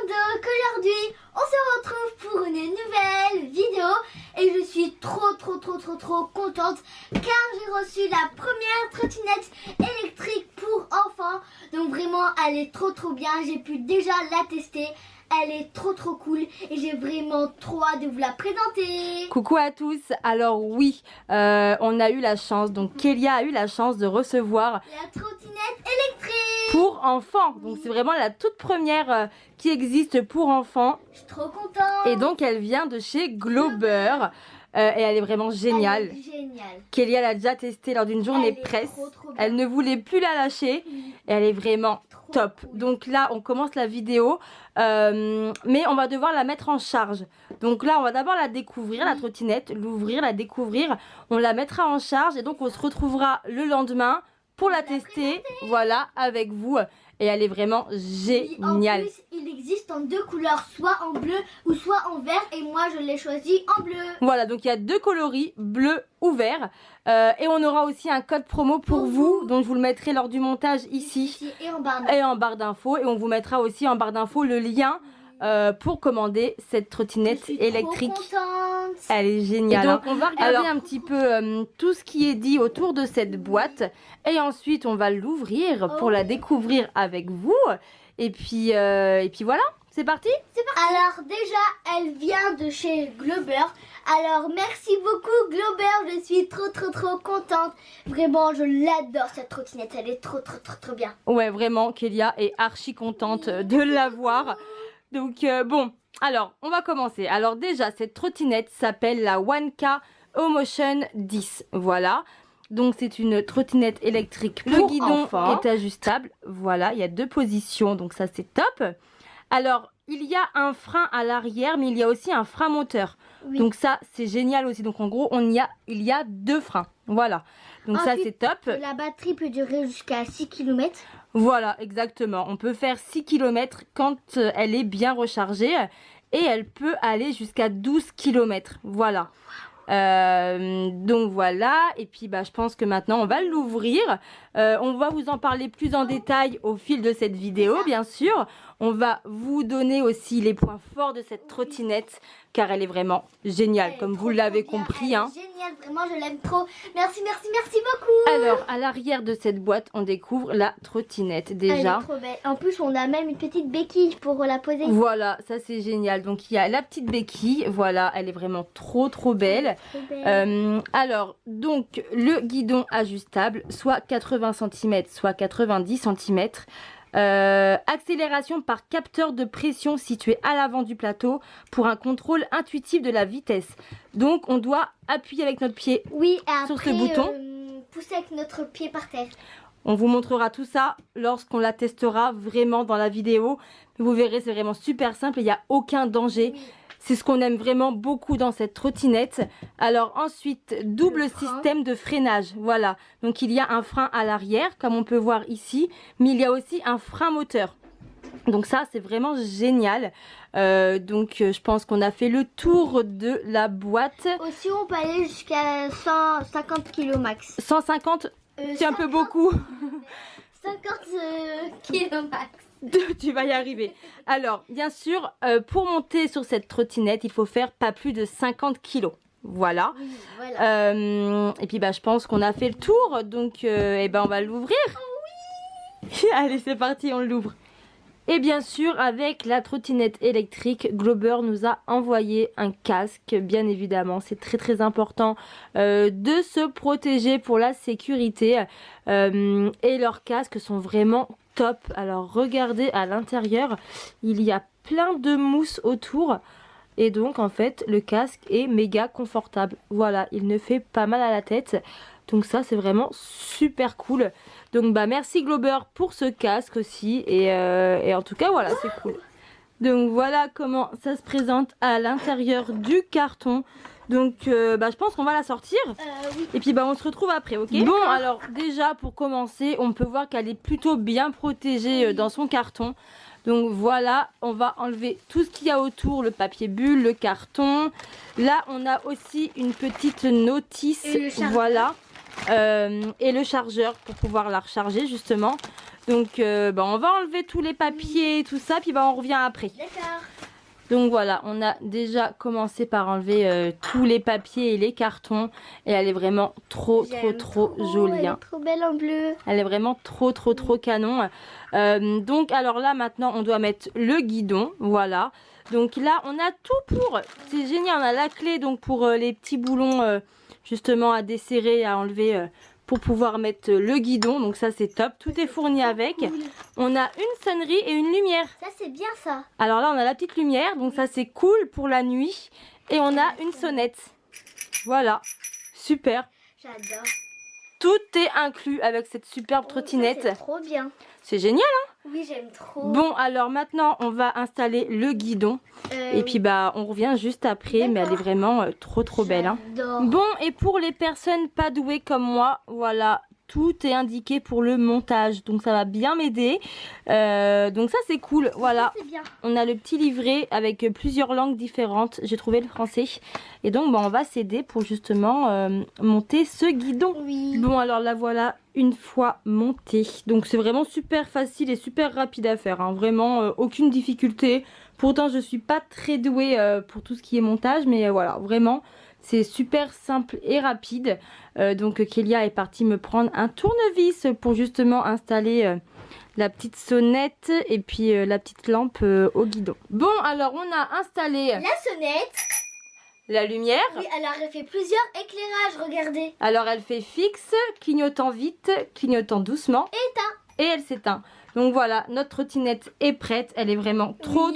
monde, qu'aujourd'hui on se retrouve pour une nouvelle vidéo et je suis trop contente car j'ai reçu la première trottinette électrique pour enfants. Donc vraiment elle est trop bien, j'ai pu déjà la tester. Elle est trop cool et j'ai vraiment trop hâte de vous la présenter. Coucou à tous. Alors oui, on a eu la chance, donc Kélia a eu la chance de recevoir la trottinette électrique pour enfants. Donc c'est vraiment la toute première qui existe pour enfants. Je suis trop contente. Et donc elle vient de chez Glober. Et elle est vraiment géniale. Elle est géniale. Kélia l'a déjà testée lors d'une journée presse. Trop bien. Elle ne voulait plus la lâcher. Et elle est vraiment top. Cool. Donc là, on commence la vidéo. Mais on va devoir la mettre en charge. Donc là, on va d'abord la découvrir, la trottinette. L'ouvrir, la découvrir. On la mettra en charge. Et donc, on se retrouvera le lendemain pour la tester. Voilà, avec vous. Et elle est vraiment géniale. En plus, il existe en deux couleurs, soit en bleu ou soit en vert. Et moi, je l'ai choisi en bleu. Voilà, donc il y a deux coloris, bleu ou vert. Et on aura aussi un code promo pour vous. Donc je vous le mettrai lors du montage ici. Et en barre d'infos. Et on vous mettra aussi en barre d'infos le lien pour commander cette trottinette électrique. Elle est géniale. Et donc on va regarder un petit peu tout ce qui est dit autour de cette boîte. Et ensuite on va l'ouvrir pour la découvrir avec vous. Et puis voilà, c'est parti. Alors déjà, elle vient de chez Glober. Alors merci beaucoup Glober, je suis trop contente. Vraiment, je l'adore cette trottinette, elle est trop bien. Ouais, vraiment, Kélia est archi contente de l'avoir. Donc bon, alors on va commencer. Alors déjà, cette trottinette s'appelle la Wanka O-Motion 10. Voilà. Donc c'est une trottinette électrique pour le guidon enfants. est ajustable. Voilà, il y a deux positions, donc ça c'est top. Alors, il y a un frein à l'arrière, mais il y a aussi un frein moteur. Oui. Donc ça, c'est génial aussi. Donc en gros, il y a deux freins. Voilà. Donc ensuite, ça, c'est top. La batterie peut durer jusqu'à 6 km. Voilà, exactement. On peut faire 6 km quand elle est bien rechargée. Et elle peut aller jusqu'à 12 km. Voilà. Donc voilà, et puis je pense que maintenant on va l'ouvrir. On va vous en parler plus en détail au fil de cette vidéo, bien sûr. On va vous donner aussi les points forts de cette trottinette car elle est vraiment géniale, comme vous l'avez compris. Elle est géniale, vraiment je l'aime trop. Merci beaucoup. Alors à l'arrière de cette boîte on découvre la trottinette déjà. Elle est trop belle. En plus on a même une petite béquille pour la poser. Voilà, ça c'est génial. Donc il y a la petite béquille, voilà, elle est vraiment trop belle. Alors donc le guidon ajustable, soit 80 cm, soit 90 cm. Accélération par capteur de pression situé à l'avant du plateau pour un contrôle intuitif de la vitesse. Donc on doit appuyer avec notre pied sur ce bouton. Pousser avec notre pied par terre. On vous montrera tout ça lorsqu'on la testera vraiment dans la vidéo. Vous verrez, c'est vraiment super simple, il n'y a aucun danger. Oui. C'est ce qu'on aime vraiment beaucoup dans cette trottinette. Alors ensuite, double système de freinage. Voilà, donc il y a un frein à l'arrière, comme on peut voir ici. Mais il y a aussi un frein moteur. Donc ça, c'est vraiment génial. Donc je pense qu'on a fait le tour de la boîte. Aussi, on peut aller jusqu'à 150 kg max. 150, c'est un peu beaucoup. 50 kg max. Tu vas y arriver. Alors, bien sûr, pour monter sur cette trottinette, il faut faire pas plus de 50 kilos. Voilà. Oui, voilà. Et puis, je pense qu'on a fait le tour. Donc, on va l'ouvrir. Oh, oui. Allez, c'est parti, on l'ouvre. Et bien sûr, avec la trottinette électrique, Glober nous a envoyé un casque, bien évidemment. C'est très important de se protéger pour la sécurité. Et leurs casques sont vraiment top. Alors regardez à l'intérieur, il y a plein de mousse autour. Et donc en fait, le casque est méga confortable. Voilà, il ne fait pas mal à la tête. Donc ça, c'est vraiment super cool. Donc merci Glober pour ce casque aussi. Et en tout cas, voilà, c'est cool. Donc voilà comment ça se présente à l'intérieur du carton. Donc je pense qu'on va la sortir. Oui. Et puis on se retrouve après, ok? Bon, alors déjà pour commencer, on peut voir qu'elle est plutôt bien protégée dans son carton. Donc voilà, on va enlever tout ce qu'il y a autour, le papier bulle, le carton. Là, on a aussi une petite notice, voilà. Et le chargeur pour pouvoir la recharger justement. Donc on va enlever tous les papiers, tout ça, puis on revient après. D'accord. Donc voilà, on a déjà commencé par enlever tous les papiers et les cartons. Et elle est vraiment trop jolie. Elle est trop belle en bleu. Elle est vraiment trop canon. Donc alors là maintenant on doit mettre le guidon, voilà. Donc là on a tout pour, c'est génial, on a la clé donc pour les petits boulons justement à desserrer, à enlever pour pouvoir mettre le guidon. Donc ça c'est top, tout est fourni avec. On a une sonnerie et une lumière. Ça c'est bien ça. Alors là on a la petite lumière, donc ça c'est cool pour la nuit. Et on a une sonnette. Voilà, super. J'adore. Tout est inclus avec cette superbe trottinette. C'est trop bien. C'est génial hein. Oui, j'aime trop. Bon alors maintenant on va installer le guidon. Et puis on revient juste après. Mais elle est vraiment trop belle hein. Bon, et pour les personnes pas douées comme moi, voilà, tout est indiqué pour le montage. Donc ça va bien m'aider. Donc ça c'est cool. Voilà, bien. On a le petit livret avec plusieurs langues différentes. J'ai trouvé le français. Et donc on va s'aider pour justement monter ce guidon. Oui. Bon alors la voilà une fois montée. Donc c'est vraiment super facile et super rapide à faire hein. Vraiment aucune difficulté. Pourtant je suis pas très douée pour tout ce qui est montage. Mais voilà, vraiment c'est super simple et rapide. Donc Kélia est partie me prendre un tournevis pour justement installer la petite sonnette et puis la petite lampe au guidon. Bon alors on a installé la sonnette. La lumière. Oui, alors elle fait plusieurs éclairages, regardez. Alors elle fait fixe, clignotant vite, clignotant doucement. Et éteint. Et elle s'éteint. Donc voilà, notre trottinette est prête. Elle est vraiment trop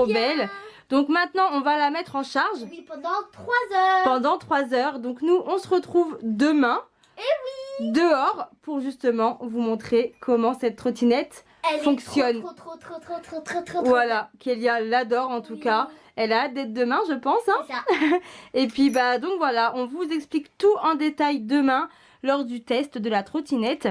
belle. Donc maintenant on va la mettre en charge. Oui, pendant 3 heures. Pendant 3 heures. Donc nous on se retrouve demain. Et oui. Dehors pour justement vous montrer comment cette trottinette fonctionne. Trop. Voilà, Kélia l'adore en tout cas. Elle a hâte d'être demain je pense hein. C'est ça. Et puis donc voilà, on vous explique tout en détail demain lors du test de la trottinette.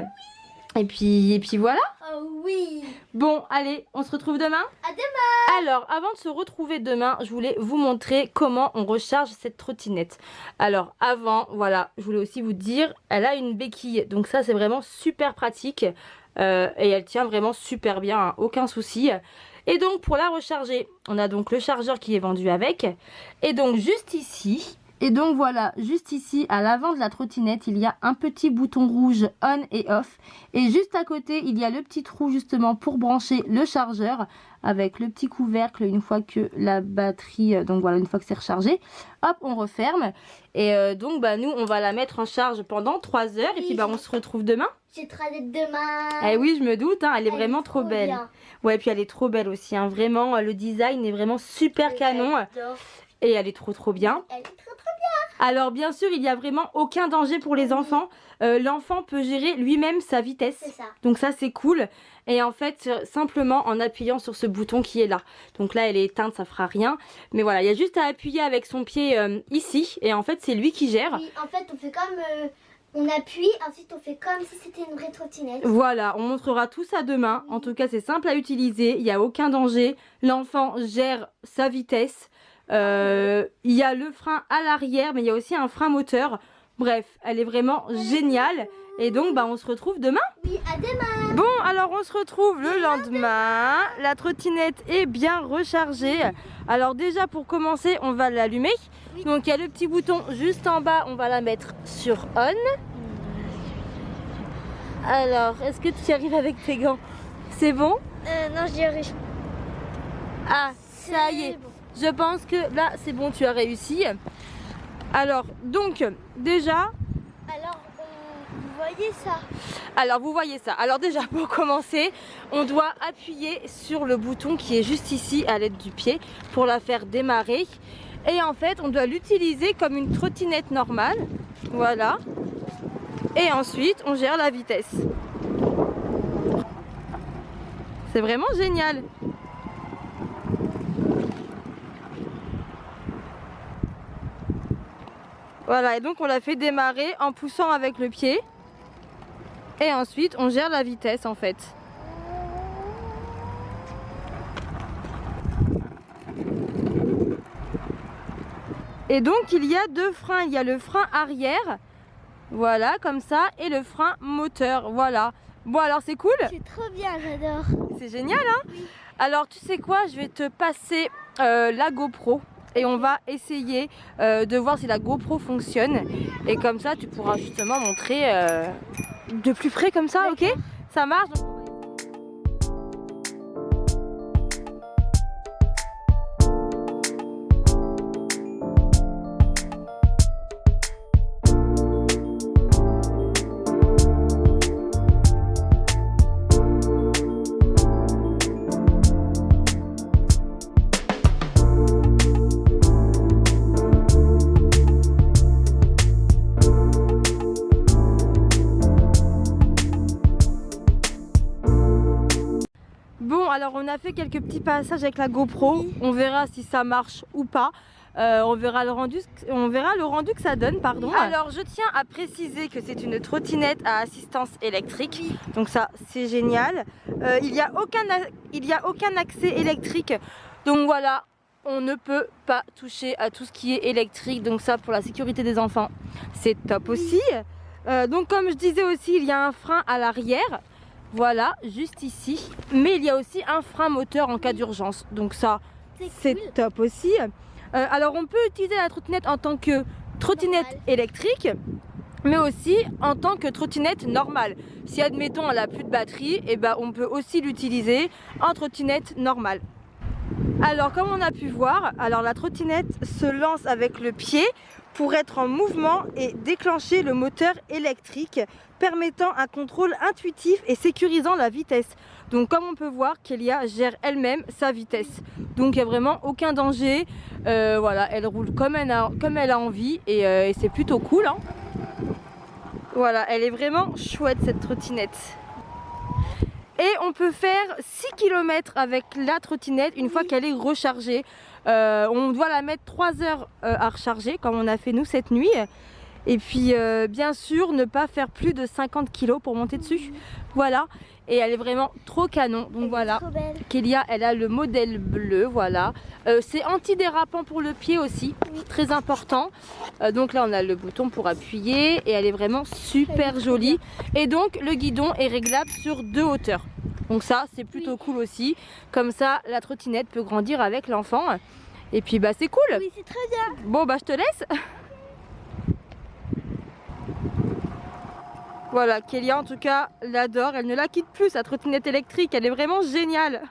Et puis voilà. Oh oui. Bon allez, on se retrouve demain. À demain. Alors avant de se retrouver demain, je voulais vous montrer comment on recharge cette trottinette. Alors avant, voilà, je voulais aussi vous dire, elle a une béquille. Donc ça c'est vraiment super pratique. Et elle tient vraiment super bien, hein, aucun souci. Et donc pour la recharger, on a donc le chargeur qui est vendu avec. Et donc juste ici, à l'avant de la trottinette, il y a un petit bouton rouge on et off. Et juste à côté, il y a le petit trou justement pour brancher le chargeur avec le petit couvercle une fois que la batterie, donc voilà, une fois que c'est rechargé. Hop, on referme. Et donc nous, on va la mettre en charge pendant 3 heures. Oui, et puis on se retrouve demain. J'ai trop hâte demain. Eh oui, je me doute, hein, elle est vraiment trop belle. Bien. Ouais, puis elle est trop belle aussi, hein, vraiment, le design est vraiment super canon. Et elle est trop bien. Elle est trop bien. Alors bien sûr, il n'y a vraiment aucun danger pour les enfants. L'enfant peut gérer lui-même sa vitesse. C'est ça. Donc ça c'est cool. Et en fait, simplement en appuyant sur ce bouton qui est là. Donc là, elle est éteinte, ça fera rien. Mais voilà, il y a juste à appuyer avec son pied ici. Et en fait, c'est lui qui gère. Oui, en fait, on fait comme... on appuie, ensuite on fait comme si c'était une vraie trottinette. Voilà, on montrera tout ça demain. En tout cas, c'est simple à utiliser. Il n'y a aucun danger. L'enfant gère sa vitesse. Il y a le frein à l'arrière, mais il y a aussi un frein moteur. Bref, elle est vraiment géniale. Et donc, on se retrouve demain. Oui, à demain. Bon, alors on se retrouve le lendemain. La trottinette est bien rechargée. Alors déjà, pour commencer, on va l'allumer. Oui. Donc, il y a le petit bouton juste en bas. On va la mettre sur on. Alors, est-ce que tu y arrives avec tes gants? C'est bon? Non, j'y arrive. Ah, ça y est. Bon. Je pense que là, c'est bon, tu as réussi. Alors, donc, déjà... Alors, vous voyez ça? Alors, vous voyez ça. Alors déjà, pour commencer, on doit appuyer sur le bouton qui est juste ici, à l'aide du pied, pour la faire démarrer. Et en fait, on doit l'utiliser comme une trottinette normale. Voilà. Et ensuite, on gère la vitesse. C'est vraiment génial. Voilà, et donc on la fait démarrer en poussant avec le pied. Et ensuite, on gère la vitesse en fait. Et donc, il y a 2 freins. Il y a le frein arrière, voilà, comme ça, et le frein moteur, voilà. Bon alors c'est cool. C'est trop bien, j'adore. C'est génial hein. Oui. Alors tu sais quoi, je vais te passer la GoPro. Et on va essayer de voir si la GoPro fonctionne. Et comme ça, tu pourras justement montrer de plus près comme ça, ok? Ça marche? Alors on a fait quelques petits passages avec la GoPro, oui. On verra si ça marche ou pas, on verra le rendu que ça donne, pardon. Oui. Alors je tiens à préciser que c'est une trottinette à assistance électrique, oui. Donc ça c'est génial. Il n'y a aucun accès électrique, donc voilà, on ne peut pas toucher à tout ce qui est électrique, donc ça pour la sécurité des enfants c'est top aussi. Donc comme je disais aussi, il y a un frein à l'arrière. Voilà, juste ici. Mais il y a aussi un frein moteur en cas d'urgence. Donc ça, c'est cool. Top aussi. Alors on peut utiliser la trottinette en tant que trottinette électrique, mais aussi en tant que trottinette normale. Si admettons elle n'a plus de batterie, et ben on peut aussi l'utiliser en trottinette normale. Alors comme on a pu voir, alors la trottinette se lance avec le pied pour être en mouvement et déclencher le moteur électrique, permettant un contrôle intuitif et sécurisant la vitesse. Donc comme on peut voir, Kélia gère elle-même sa vitesse. Donc il n'y a vraiment aucun danger. Voilà, elle roule comme elle a envie et c'est plutôt cool. Hein. Voilà, elle est vraiment chouette cette trottinette. Et on peut faire 6 km avec la trottinette une fois qu'elle est rechargée. On doit la mettre 3 heures à recharger comme on a fait nous cette nuit. Et puis bien sûr ne pas faire plus de 50 kg pour monter dessus. Voilà, et elle est vraiment trop canon. Donc voilà, Kélia elle a le modèle bleu, voilà. C'est antidérapant pour le pied aussi, très important. Donc là on a le bouton pour appuyer et elle est vraiment super jolie. Et donc le guidon est réglable sur 2 hauteurs. Donc ça c'est plutôt cool aussi. Comme ça la trottinette peut grandir avec l'enfant. Et puis bah c'est cool. Oui, c'est très bien. Bon bah je te laisse. Voilà, Kélia en tout cas l'adore, elle ne la quitte plus sa trottinette électrique, elle est vraiment géniale.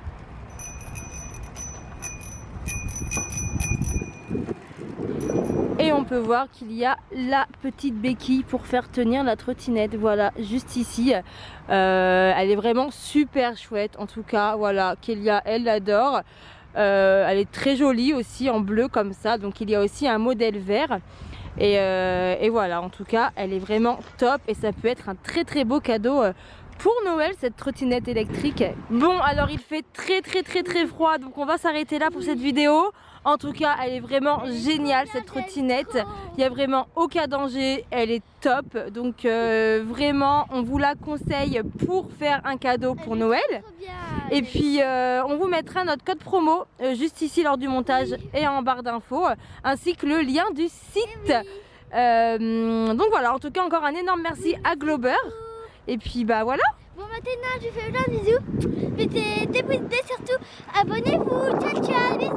Et on peut voir qu'il y a la petite béquille pour faire tenir la trottinette, voilà, juste ici. Elle est vraiment super chouette en tout cas, voilà, Kélia elle l'adore. Elle est très jolie aussi en bleu comme ça, donc il y a aussi un modèle vert. Et voilà, en tout cas elle est vraiment top et ça peut être un très beau cadeau pour Noël, cette trottinette électrique. Bon alors il fait très froid, donc on va s'arrêter là pour cette vidéo. En tout cas elle est vraiment géniale cette trottinette, il n'y a vraiment aucun danger, elle est top. Donc vraiment on vous la conseille pour faire un cadeau pour Noël. Et puis on vous mettra notre code promo juste ici lors du montage et en barre d'infos, ainsi que le lien du site. Donc voilà, en tout cas encore un énorme merci à Glober. Et puis bah voilà. Bon maintenant je vous fais plein de bisous. Mettez des pouces bleus, surtout abonnez-vous. Ciao ciao, bisous.